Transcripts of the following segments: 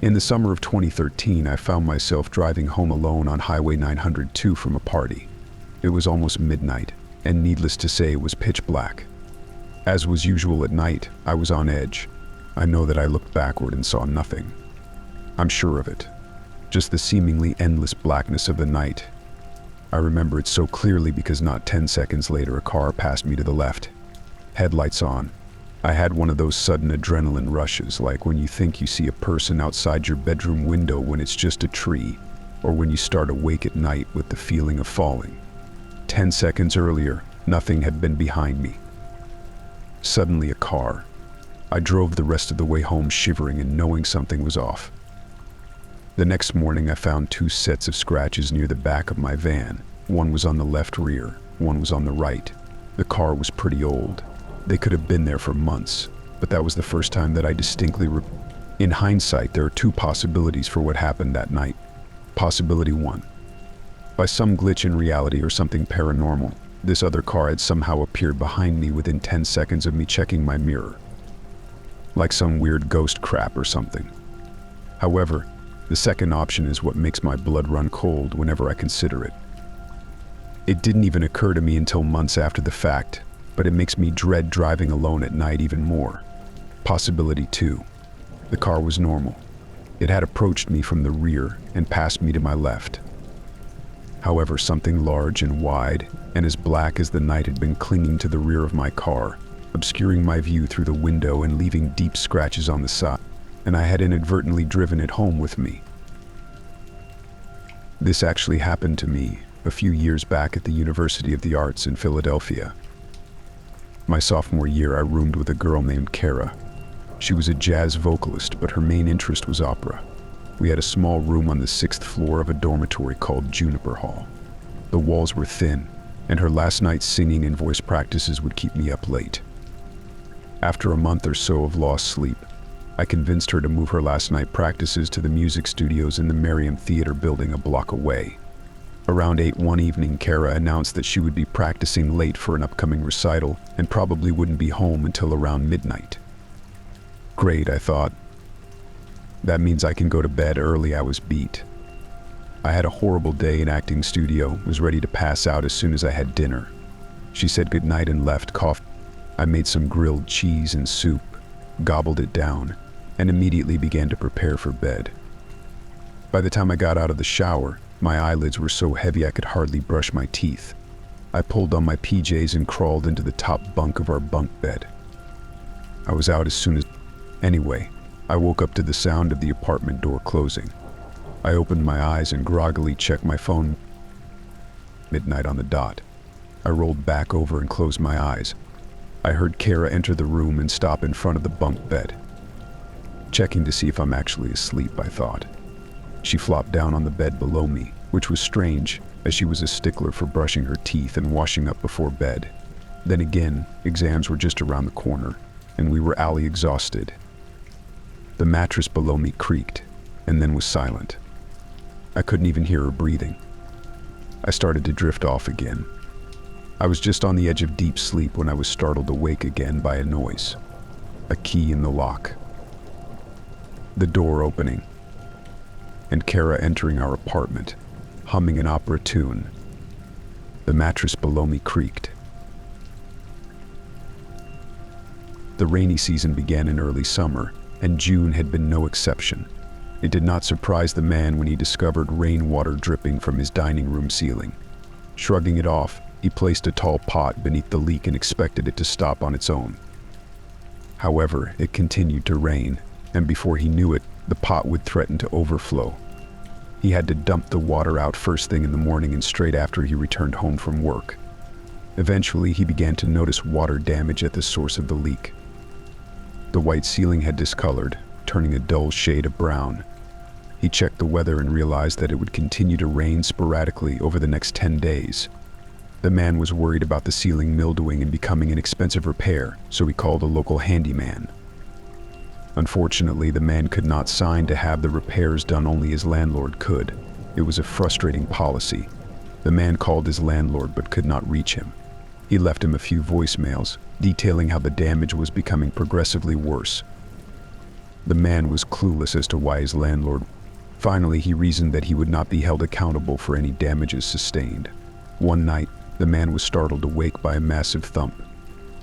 In the summer of 2013, I found myself driving home alone on Highway 902 from a party. It was almost midnight, and needless to say, it was pitch black. As was usual at night, I was on edge. I know that I looked backward and saw nothing. I'm sure of it. Just the seemingly endless blackness of the night. I remember it so clearly because not 10 seconds later, a car passed me to the left. Headlights on. I had one of those sudden adrenaline rushes, like when you think you see a person outside your bedroom window when it's just a tree, or when you start awake at night with the feeling of falling. 10 seconds earlier, nothing had been behind me. Suddenly a car. I drove the rest of the way home shivering and knowing something was off. The next morning I found 2 sets of scratches near the back of my van. One was on the left rear, one was on the right. The car was pretty old. They could have been there for months, but that was the first time that I distinctly In hindsight, there are 2 possibilities for what happened that night. Possibility 1. By some glitch in reality or something paranormal, this other car had somehow appeared behind me within 10 seconds of me checking my mirror. Like some weird ghost crap or something. However, the second option is what makes my blood run cold whenever I consider it. It didn't even occur to me until months after the fact, but it makes me dread driving alone at night even more. Possibility 2. The car was normal. It had approached me from the rear and passed me to my left. However, something large and wide and as black as the night had been clinging to the rear of my car, obscuring my view through the window and leaving deep scratches on the side, and I had inadvertently driven it home with me. This actually happened to me a few years back at the University of the Arts in Philadelphia. My sophomore year, I roomed with a girl named Kara. She was a jazz vocalist, but her main interest was opera. We had a small room on the 6th floor of a dormitory called Juniper Hall. The walls were thin, and her last night's singing and voice practices would keep me up late. After a month or so of lost sleep, I convinced her to move her last night practices to the music studios in the Merriam Theater building a block away. Around 8 one evening, Kara announced that she would be practicing late for an upcoming recital and probably wouldn't be home until around midnight. Great, I thought. That means I can go to bed early. I was beat. I had a horrible day in acting studio, was ready to pass out as soon as I had dinner. She said goodnight and left. I made some grilled cheese and soup, gobbled it down, and immediately began to prepare for bed. By the time I got out of the shower, my eyelids were so heavy I could hardly brush my teeth. I pulled on my PJs and crawled into the top bunk of our bunk bed. I was out as soon as... Anyway, I woke up to the sound of the apartment door closing. I opened my eyes and groggily checked my phone. Midnight on the dot. I rolled back over and closed my eyes. I heard Kara enter the room and stop in front of the bunk bed. Checking to see if I'm actually asleep, I thought. She flopped down on the bed below me, which was strange, as she was a stickler for brushing her teeth and washing up before bed. Then again, exams were just around the corner, and we were alley exhausted. The mattress below me creaked, and then was silent. I couldn't even hear her breathing. I started to drift off again. I was just on the edge of deep sleep when I was startled awake again by a noise. A key in the lock. The door opening. And Kara entering our apartment, humming an opera tune. The mattress below me creaked. The rainy season began in early summer, and June had been no exception. It did not surprise the man when he discovered rainwater dripping from his dining room ceiling. Shrugging it off, he placed a tall pot beneath the leak and expected it to stop on its own. However, it continued to rain, and before he knew it, the pot would threaten to overflow. He had to dump the water out first thing in the morning and straight after he returned home from work. Eventually, he began to notice water damage at the source of the leak. The white ceiling had discolored, turning a dull shade of brown. He checked the weather and realized that it would continue to rain sporadically over the next 10 days. The man was worried about the ceiling mildewing and becoming an expensive repair, so he called a local handyman. Unfortunately, the man could not sign to have the repairs done, only his landlord could. It was a frustrating policy. The man called his landlord but could not reach him. He left him a few voicemails, detailing how the damage was becoming progressively worse. The man was clueless as to why his landlord. Finally, he reasoned that he would not be held accountable for any damages sustained. One night, the man was startled awake by a massive thump.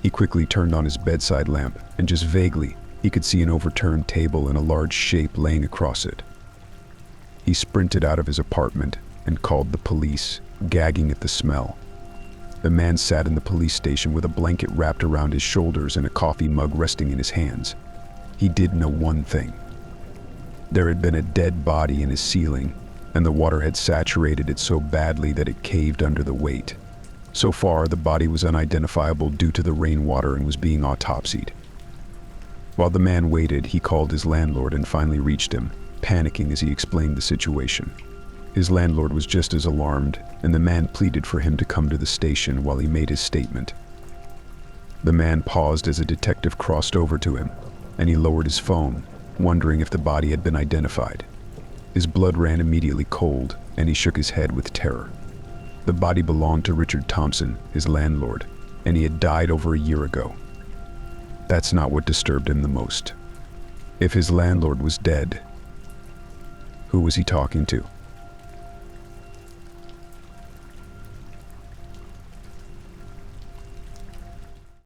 He quickly turned on his bedside lamp, and just vaguely, he could see an overturned table and a large shape laying across it. He sprinted out of his apartment and called the police, gagging at the smell. The man sat in the police station with a blanket wrapped around his shoulders and a coffee mug resting in his hands. He did know one thing. There had been a dead body in his ceiling, and the water had saturated it so badly that it caved under the weight. So far, the body was unidentifiable due to the rainwater and was being autopsied. While the man waited, he called his landlord and finally reached him, panicking as he explained the situation. His landlord was just as alarmed, and the man pleaded for him to come to the station while he made his statement. The man paused as a detective crossed over to him, and he lowered his phone, wondering if the body had been identified. His blood ran immediately cold, and he shook his head with terror. The body belonged to Richard Thompson, his landlord, and he had died over a year ago. That's not what disturbed him the most. If his landlord was dead, who was he talking to?